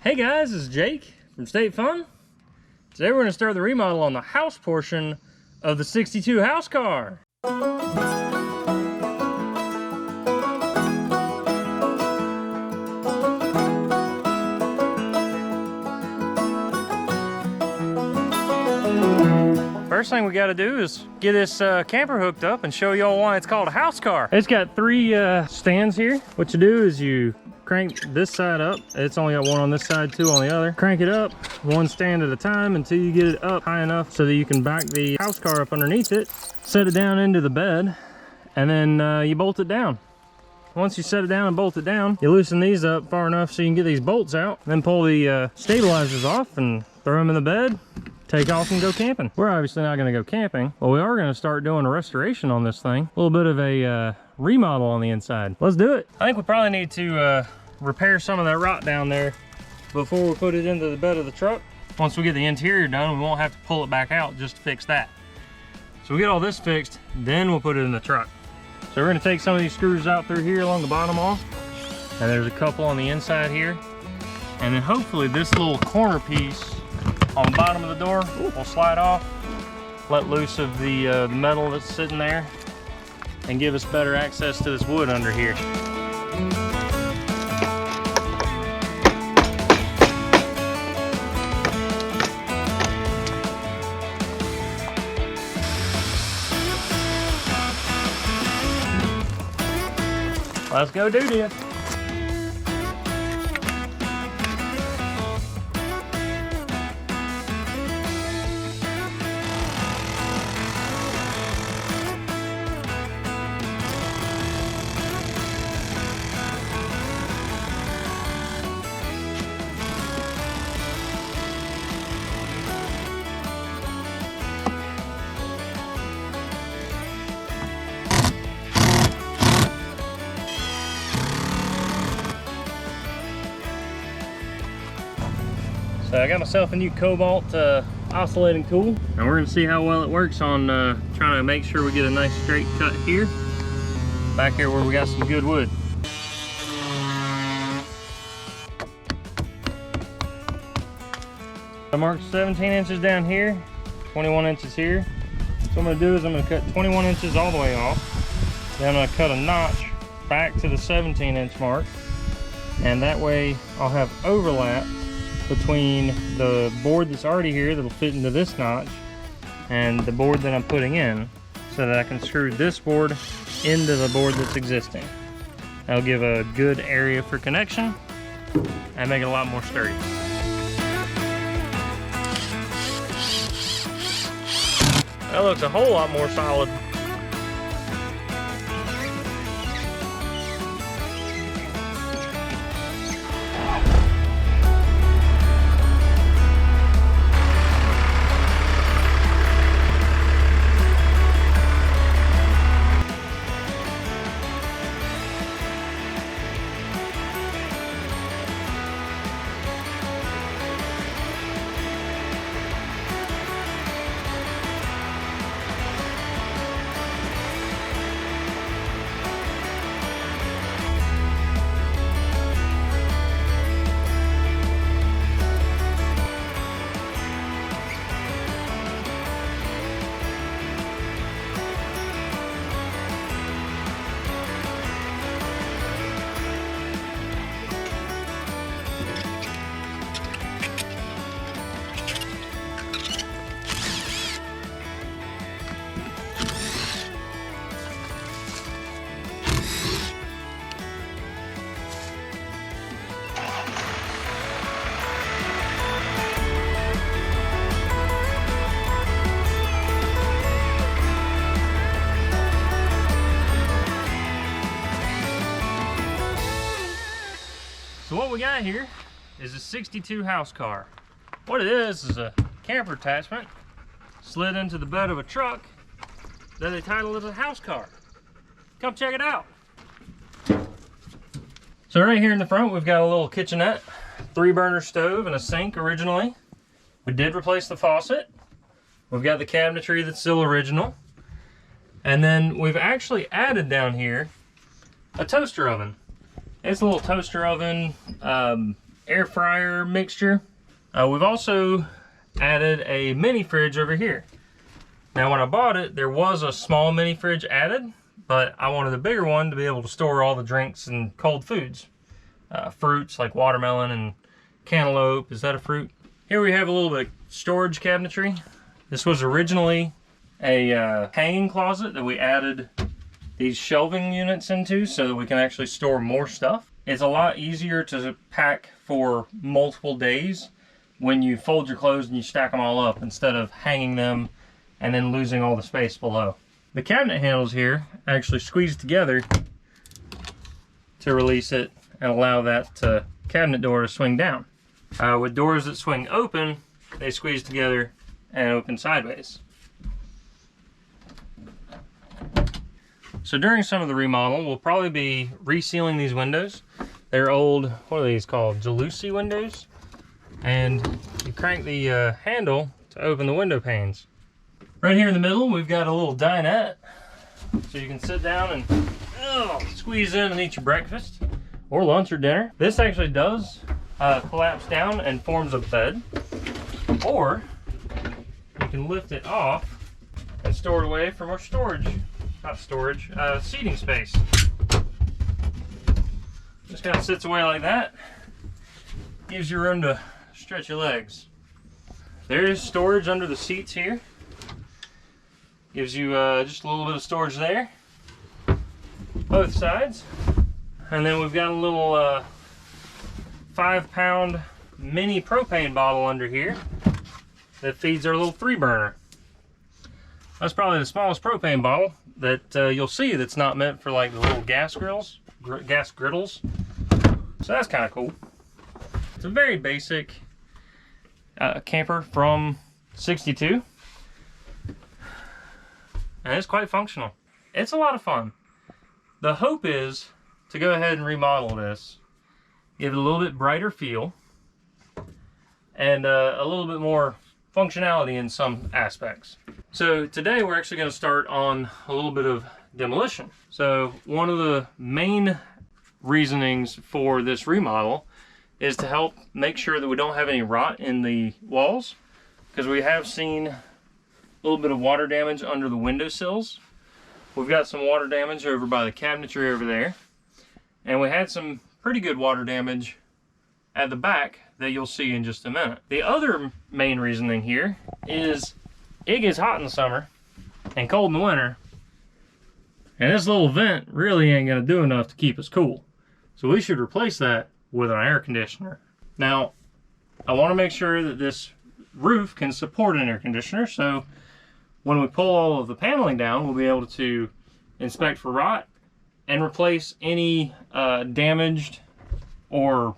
Hey guys, this is Jake from State Fun. Today we're going to start the remodel on the house portion of the 62 house car. First thing we got to do is get this camper hooked up and show y'all why it's called a house car. It's got three stands here. What you do is you crank this side up. It's only got one on this side, two on the other. Crank it up one stand at a time until you get it up high enough so that you can back the house car up underneath it, set it down into the bed, and then you bolt it down. Once you set it down and bolt it down, you loosen these up far enough so you can get these bolts out, then pull the stabilizers off and throw them in the bed, take off and go camping. We're obviously not going to go camping, but we are going to start doing a restoration on this thing. A little bit of a remodel on the inside. Let's do it. I think we probably need to repair some of that rot down there before we put it into the bed of the truck. Once we get the interior done, we won't have to pull it back out just to fix that. So we get all this fixed, then we'll put it in the truck. So we're going to take some of these screws out through here along the bottom off, and there's a couple on the inside here, and then hopefully this little corner piece on the bottom of the door will slide off, let loose of the metal that's sitting there, and give us better access to this wood under here. Let's go do this. So I got myself a new cobalt oscillating tool, and we're going to see how well it works on trying to make sure we get a nice straight cut here, back here where we got some good wood. I marked 17 inches down here, 21 inches here. So what I'm going to do is I'm going to cut 21 inches all the way off, then I'm going to cut a notch back to the 17-inch mark, and that way I'll have overlap between the board that's already here that'll fit into this notch and the board that I'm putting in, so that I can screw this board into the board that's existing. That'll give a good area for connection and make it a lot more sturdy. That looks a whole lot more solid. So what we got here is a 62 house car. What it is a camper attachment slid into the bed of a truck that they titled it a house car. Come check it out. So right here in the front we've got a little kitchenette, 3-burner stove and a sink originally. We did replace the faucet. We've got the cabinetry that's still original. And then we've actually added down here a toaster oven. It's a little toaster oven. air fryer mixture. We've also added a mini fridge over here. Now when I bought it, there was a small mini fridge added, but I wanted a bigger one to be able to store all the drinks and cold foods. Fruits like watermelon and cantaloupe. Is that a fruit? Here we have a little bit of storage cabinetry. This was originally a hanging closet that we added these shelving units into so that we can actually store more stuff. It's a lot easier to pack for multiple days when you fold your clothes and you stack them all up instead of hanging them and then losing all the space below. The cabinet handles here actually squeeze together to release it and allow that cabinet door to swing down. With doors that swing open, they squeeze together and open sideways. So during some of the remodel, we'll probably be resealing these windows. They're old, what are these called? Jalousie windows. And you crank the handle to open the window panes. Right here in the middle, we've got a little dinette. So you can sit down and squeeze in and eat your breakfast or lunch or dinner. This actually does collapse down and forms a bed. Or you can lift it off and store it away for more storage. Not storage, seating space. Just kind of sits away like that. Gives you room to stretch your legs. There is storage under the seats here. Gives you just a little bit of storage there. Both sides. And then we've got a little 5-pound mini propane bottle under here that feeds our little 3-burner. That's probably the smallest propane bottle that you'll see that's not meant for like the little gas griddles. So that's kind of cool. It's a very basic camper from '62. And it's quite functional. It's a lot of fun. The hope is to go ahead and remodel this, give it a little bit brighter feel, and a little bit more functionality in some aspects. So today we're actually going to start on a little bit of demolition. So one of the main reasonings for this remodel is to help make sure that we don't have any rot in the walls, because we have seen a little bit of water damage under the windowsills. We've got some water damage over by the cabinetry over there, and we had some pretty good water damage at the back that you'll see in just a minute. The other main reasoning here is it gets hot in the summer and cold in the winter, and this little vent really ain't gonna do enough to keep us cool. So we should replace that with an air conditioner. Now, I wanna make sure that this roof can support an air conditioner, so when we pull all of the paneling down, we'll be able to inspect for rot and replace any damaged or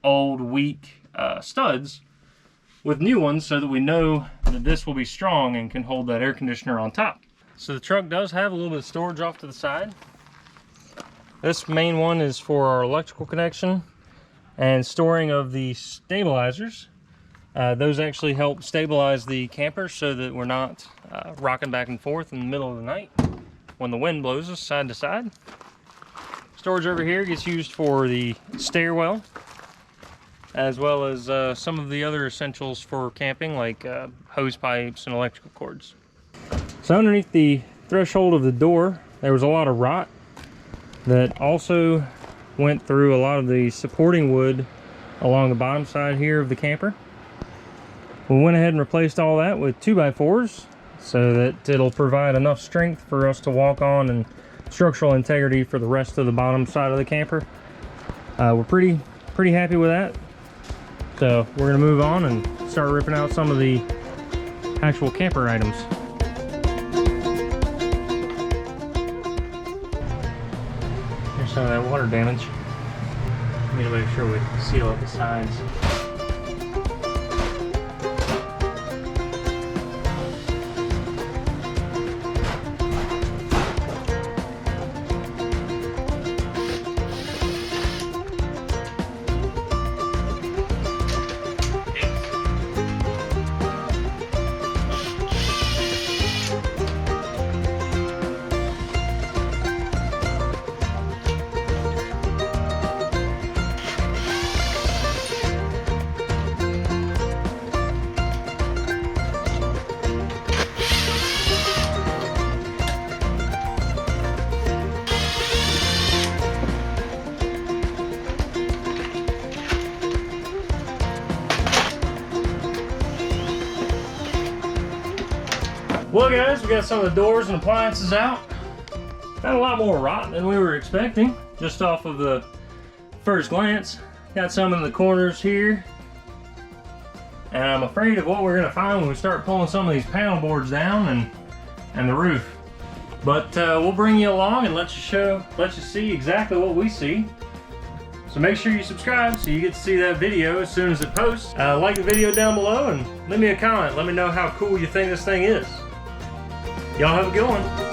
old, weak studs with new ones so that we know that this will be strong and can hold that air conditioner on top. So the truck does have a little bit of storage off to the side. This main one is for our electrical connection and storing of the stabilizers. Those actually help stabilize the camper so that we're not rocking back and forth in the middle of the night when the wind blows us side to side. Storage over here gets used for the stairwell, as well as some of the other essentials for camping, like hose pipes and electrical cords. So underneath the threshold of the door, there was a lot of rot that also went through a lot of the supporting wood along the bottom side here of the camper. We went ahead and replaced all that with 2x4s so that it'll provide enough strength for us to walk on and structural integrity for the rest of the bottom side of the camper. We're pretty happy with that. So we're gonna move on and start ripping out some of the actual camper items. Here's some of that water damage. We need to make sure we seal up the sides. Well guys, we got some of the doors and appliances out. Got a lot more rot than we were expecting, just off of the first glance. Got some in the corners here. And I'm afraid of what we're gonna find when we start pulling some of these panel boards down and the roof. But we'll bring you along and let you see exactly what we see. So make sure you subscribe so you get to see that video as soon as it posts. Like the video down below and leave me a comment. Let me know how cool you think this thing is. Y'all have a good one.